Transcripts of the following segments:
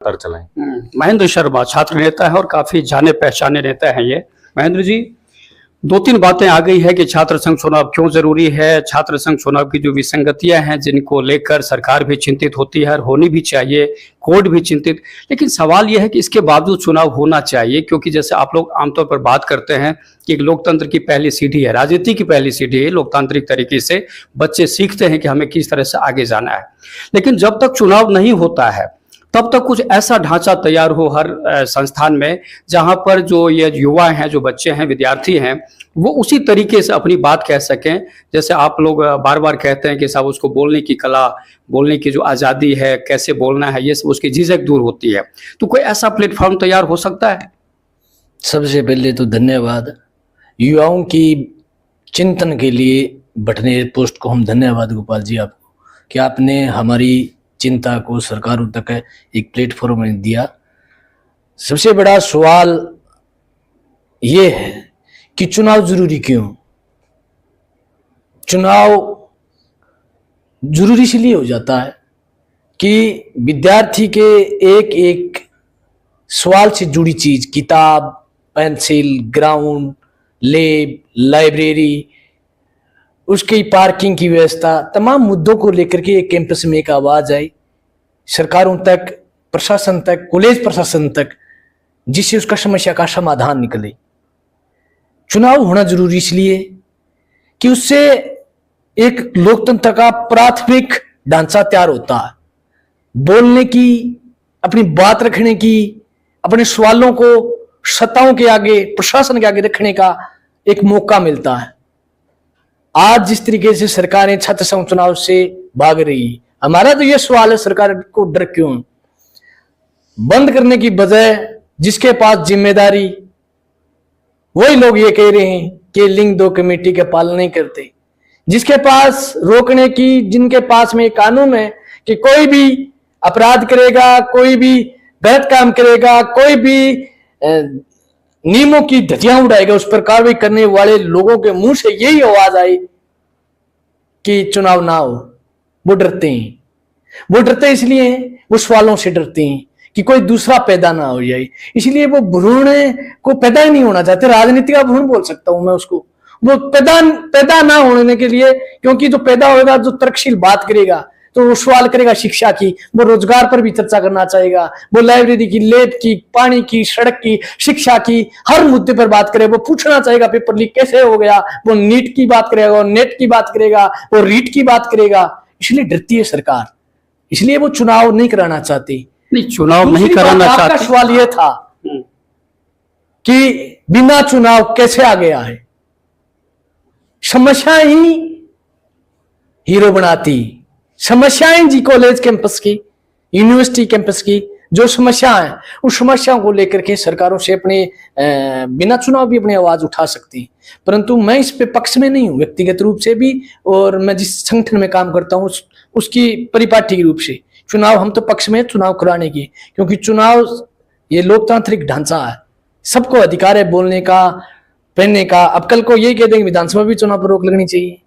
चलाएं। महेंद्र शर्मा छात्र नेता है और काफी जाने पहचाने नेता हैं ये। महेंद्र जी, दो तीन बातें आ गई है कि छात्र संघ चुनाव क्यों जरूरी है, छात्र संघ चुनाव की जो विसंगतियां हैं जिनको लेकर सरकार भी चिंतित होती है और होनी भी चाहिए, कोर्ट भी चिंतित। लेकिन सवाल यह है कि इसके बावजूद चुनाव होना चाहिए, क्योंकि जैसे आप लोग आमतौर पर बात करते हैं कि एक लोकतंत्र की पहली सीढ़ी है, राजनीति की पहली सीढ़ी है, लोकतांत्रिक तरीके से बच्चे सीखते हैं कि हमें किस तरह से आगे जाना है। लेकिन जब तक चुनाव नहीं होता है तब तक कुछ ऐसा ढांचा तैयार हो हर संस्थान में, जहां पर जो ये युवा हैं, जो बच्चे हैं, विद्यार्थी हैं, वो उसी तरीके से अपनी बात कह सकें। जैसे आप लोग बार बार कहते हैं कि साहब उसको बोलने की कला, बोलने की जो आज़ादी है, कैसे बोलना है, ये सब उसकी झिझक दूर होती है। तो कोई ऐसा प्लेटफॉर्म तैयार हो सकता है? सबसे पहले तो धन्यवाद युवाओं की चिंतन के लिए बटने पोस्ट को हम धन्यवाद गोपाल जी आपको कि आपने हमारी चिंता को सरकारों तक एक प्लेटफॉर्म में दिया। सबसे बड़ा सवाल ये है कि चुनाव जरूरी क्यों? चुनाव जरूरी इसलिए हो जाता है कि विद्यार्थी के एक एक सवाल से जुड़ी चीज, किताब, पेंसिल, ग्राउंड, लैब, लाइब्रेरी, उसकी पार्किंग की व्यवस्था, तमाम मुद्दों को लेकर के एक कैंपस में एक आवाज आई सरकारों तक, प्रशासन तक, कॉलेज प्रशासन तक, जिससे उसका समस्या का समाधान निकले। चुनाव होना जरूरी इसलिए कि उससे एक लोकतंत्र का प्राथमिक ढांचा तैयार होता है, बोलने की, अपनी बात रखने की, अपने सवालों को सत्ताओं के आगे, प्रशासन के आगे रखने का एक मौका मिलता है। आज जिस तरीके से सरकारें छात्र संघ चुनाव से भाग रही, हमारा तो यह सवाल है सरकार को डर क्यों? बंद करने की बजाय जिसके पास जिम्मेदारी, वही लोग ये कह रहे हैं कि लिंग 2 कमेटी के पालन नहीं करते। जिसके पास रोकने की, जिनके पास में कानून है कि कोई भी अपराध करेगा, कोई भी गलत काम करेगा, कोई भी नियमों की धज्जियां उड़ाएगा, उस पर कार्रवाई करने वाले लोगों के मुंह से यही आवाज आई कि चुनाव ना हो, वो डरते हैं। वो डरते इसलिए हैं, वो सवालों से डरते हैं कि कोई दूसरा पैदा ना हो जाए, इसलिए वो भ्रूण को पैदा ही नहीं होना चाहते। राजनीति का भ्रूण बोल सकता हूं मैं उसको, वो पैदा ना होने के लिए, क्योंकि जो पैदा होगा, जो तर्कशील बात करेगा, तो वो सवाल करेगा शिक्षा की, वो रोजगार पर भी चर्चा करना चाहेगा, वो लाइब्रेरी की, लैब की, पानी की, सड़क की, शिक्षा की, हर मुद्दे पर बात करे। वो पूछना चाहेगा पेपर लीक कैसे हो गया, वो नीट की बात करेगा, वो नेट की बात करेगा, वो रीट की बात करेगा। इसलिए डरती है सरकार, इसलिए वो चुनाव नहीं कराना चाहती। नहीं, चुनाव नहीं कराना चाहती। सवाल यह था कि बिना चुनाव कैसे आगे आए? समस्याएं ही हीरो बनाती, समस्याएं जी कॉलेज कैंपस की, यूनिवर्सिटी कैंपस की जो समस्या है, उस समस्याओं को लेकर के सरकारों से अपने बिना चुनाव भी अपनी आवाज उठा सकती। परंतु मैं इस पे पक्ष में नहीं हूं व्यक्तिगत रूप से भी, और मैं जिस संगठन में काम करता हूं उसकी परिपाटी के रूप से। चुनाव हम तो पक्ष में चुनाव कराने की, क्योंकि चुनाव ये लोकतांत्रिक ढांचा है, सबको अधिकार है बोलने का, पहनने का। अब कल को ये कह देंगे विधानसभा भी चुनाव पर रोक लगनी चाहिए,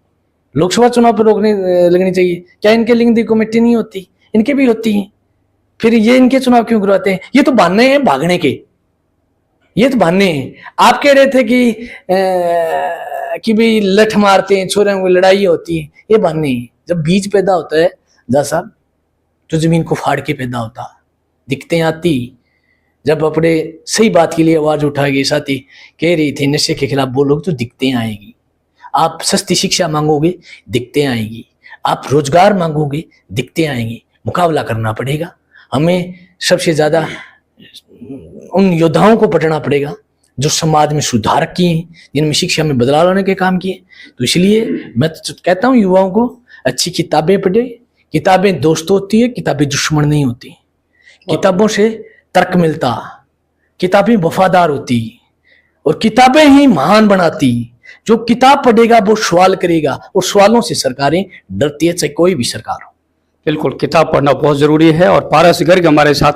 लोकसभा चुनाव पर रोकने लगनी चाहिए, क्या इनके लिंग 2 कमेटी नहीं होती? इनके भी होती है। फिर ये इनके चुनाव क्यों करवाते हैं? ये तो बहाने हैं भागने के, ये तो बहाने हैं। आप कह रहे थे कि भाई लठ मारते हैं, छोरों में लड़ाई होती है, ये बहाने हैं। जब बीज पैदा होता है जा साहब, तो जमीन को फाड़ के पैदा होता, दिक्कतें आती। जब अपने सही बात के लिए आवाज उठाएगी, साथी कह रही थी नशे के खिलाफ बोलोगे तो दिक्कतें आएगी। आप सस्ती शिक्षा मांगोगे, दिक्कतें आएगी। आप रोजगार मांगोगे, दिक्कतें आएंगी। मुकाबला करना पड़ेगा हमें। सबसे ज्यादा उन योद्धाओं को पढ़ना पड़ेगा जो समाज में सुधार किए, जिनमें शिक्षा में बदलाव लाने के काम किए। तो इसलिए मैं तो कहता हूँ युवाओं को अच्छी किताबें पढ़े। किताबें दोस्त होती है, किताबें दुश्मन नहीं होती। किताबों से तर्क मिलता, किताबें वफादार होती, और किताबें ही महान बनाती। जो किताब पढ़ेगा वो सवाल करेगा, और सवालों से सरकारें डरती है, चाहे कोई भी सरकार हो। बिल्कुल, किताब पढ़ना बहुत जरूरी है। और पारस गर्ग हमारे साथ